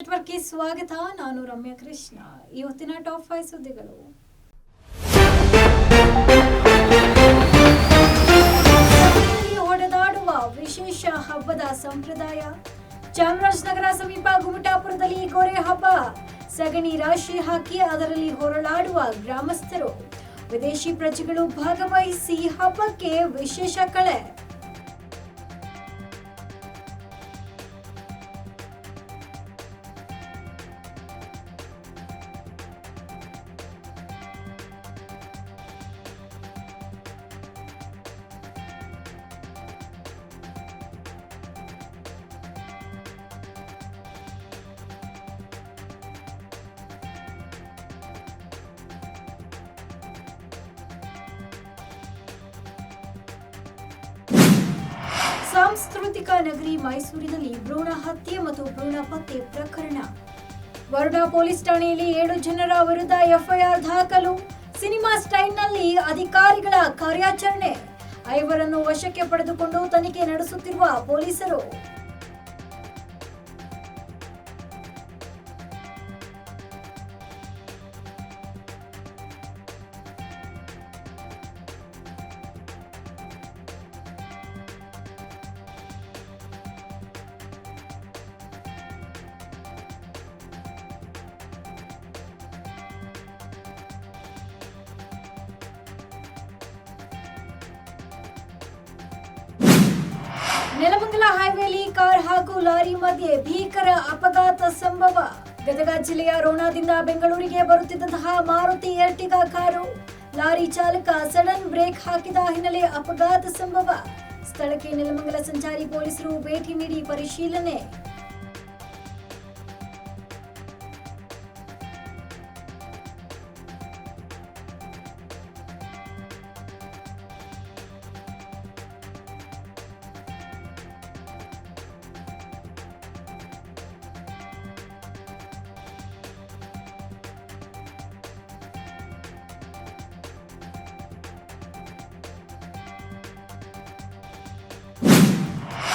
ನೆಟ್ವರ್ಕ್ಗೆ ಸ್ವಾಗತ. ನಾನು ರಮ್ಯಾ ಕೃಷ್ಣ. ಇವತ್ತಿನ ಟಾಪ್ 5 ಸುದ್ದಿಗಳು. ಹೊಡೆದಾಡುವ ವಿಶೇಷ ಹಬ್ಬದ ಸಂಪ್ರದಾಯ. ಚಾಮರಾಜನಗರ ಸಮೀಪ ಗುಮಟಾಪುರದಲ್ಲಿ ಗೊರೆ ಹಬ್ಬ. ಸಗಣಿ ರಾಶಿ ಹಾಕಿ ಅದರಲ್ಲಿ ಹೊರಳಾಡುವ ಗ್ರಾಮಸ್ಥರು. ವಿದೇಶಿ ಪ್ರಜೆಗಳು ಭಾಗವಹಿಸಿ ಹಬ್ಬಕ್ಕೆ ವಿಶೇಷ ಕಳೆ. ಸಾಂಸ್ಕೃತಿಕ ನಗರಿ ಮೈಸೂರಿನಲ್ಲಿ ಭ್ರೂಣ ಹತ್ಯೆ ಮತ್ತು ಭ್ರೂಣ ಪತ್ತೆ ಪ್ರಕರಣ. ವರುಣಾ ಪೊಲೀಸ್ ಠಾಣೆಯಲ್ಲಿ 7 ಜನರ ವಿರುದ್ಧ ಎಫ್ಐಆರ್ ದಾಖಲು. ಸಿನಿಮಾ ಸ್ಟೈಲ್ನಲ್ಲಿ ಅಧಿಕಾರಿಗಳ ಕಾರ್ಯಾಚರಣೆ. 5 ವಶಕ್ಕೆ ಪಡೆದುಕೊಂಡು ತನಿಖೆ ನಡೆಸುತ್ತಿರುವ ಪೊಲೀಸರು. ನೆಲಮಂಗಲ ಹೈವೇಲಿ ಕಾರ್ ಹಾಗೂ ಲಾರಿ ಮಧ್ಯೆ ಭೀಕರ ಅಪಘಾತ ಸಂಭವ. ಗದಗ ಜಿಲ್ಲೆಯ ರೋಣದಿಂದ ಬೆಂಗಳೂರಿಗೆ ಬರುತ್ತಿದ್ದಂತಹ ಮಾರುತಿ ಎರ್ಟಿಗಾ ಕಾರು ಲಾರಿ ಚಾಲಕ ಸಡನ್ ಬ್ರೇಕ್ ಹಾಕಿದ ಹಿನ್ನೆಲೆ ಅಪಘಾತ ಸಂಭವ. ಸ್ಥಳಕ್ಕೆ ನೆಲಮಂಗಲ ಸಂಚಾರಿ ಪೊಲೀಸರು ಭೇಟಿ ನೀಡಿ ಪರಿಶೀಲನೆ.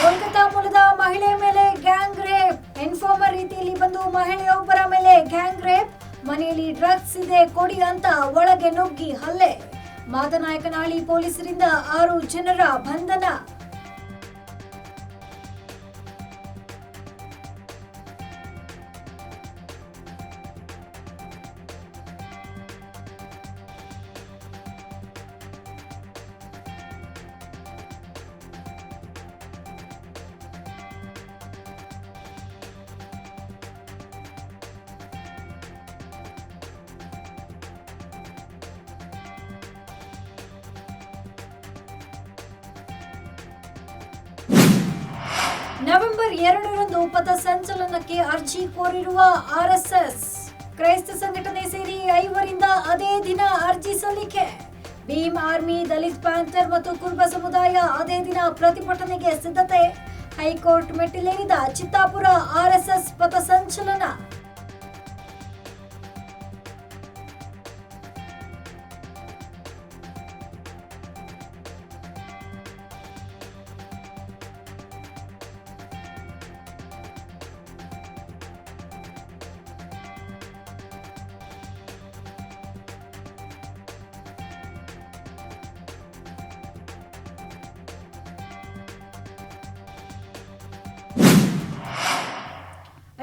ಕೋಲ್ಕತ್ತಾ ಮೂಲದ ಮಹಿಳೆ ಮೇಲೆ ಗ್ಯಾಂಗ್ ರೇಪ್. ಇನ್ಫಾರ್ಮರ್ ರೀತಿಯಲ್ಲಿ ಬಂದು ಮಹಿಳೆಯೊಬ್ಬರ ಮೇಲೆ ಗ್ಯಾಂಗ್ ರೇಪ್. ಮನೆಯಲ್ಲಿ ಡ್ರಗ್ಸ್ ಇದೆ ಕೊಡಿ ಅಂತ ಒಳಗೆ ನುಗ್ಗಿ ಹಲ್ಲೆ. ಮಾದನಾಯಕನಹಳ್ಳಿ ಪೊಲೀಸರಿಂದ 6 ಜನರ ಬಂಧನ. ನವೆಂಬರ್ 2ರಂದು ಪಥಸಂಚಲನಕ್ಕೆ ಅರ್ಜಿ ಕೋರಿರುವ ಆರ್ಎಸ್ಎಸ್. ಕ್ರೈಸ್ತ ಸಂಘಟನೆ ಸೇರಿ 5ರಿಂದ ಅದೇ ದಿನ ಅರ್ಜಿ ಸಲ್ಲಿಕೆ. ಭೀಮ್ ಆರ್ಮಿ, ದಲಿತ್ ಪ್ಯಾಂಥರ್ ಮತ್ತು ಕುರುಬ ಸಮುದಾಯ ಅದೇ ದಿನ ಪ್ರತಿಭಟನೆಗೆ ಸಿದ್ಧತೆ. ಹೈಕೋರ್ಟ್ ಮೆಟ್ಟಿಲೇರಿದ ಚಿತ್ತಾಪುರ ಆರ್ಎಸ್ಎಸ್ ಪಥಸಂಚಲನ.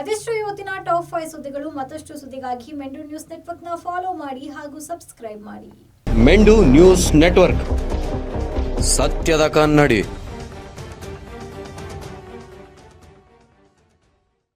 ಅದೆಷ್ಟು ಇವತ್ತಿನ ಟಾಪ್ 5 ಸುದ್ದಿಗಳು. ಮತ್ತಷ್ಟು ಸುದ್ದಿಗಾಗಿ ಮೆಂಡು ನ್ಯೂಸ್ ನೆಟ್ವರ್ಕ್ನ ಫಾಲೋ ಮಾಡಿ ಹಾಗೂ ಸಬ್ಸ್ಕ್ರೈಬ್ ಮಾಡಿ. ಮೆಂಡು ನ್ಯೂಸ್ ನೆಟ್ವರ್ಕ್, ಸತ್ಯದ ಕನ್ನಡಿ.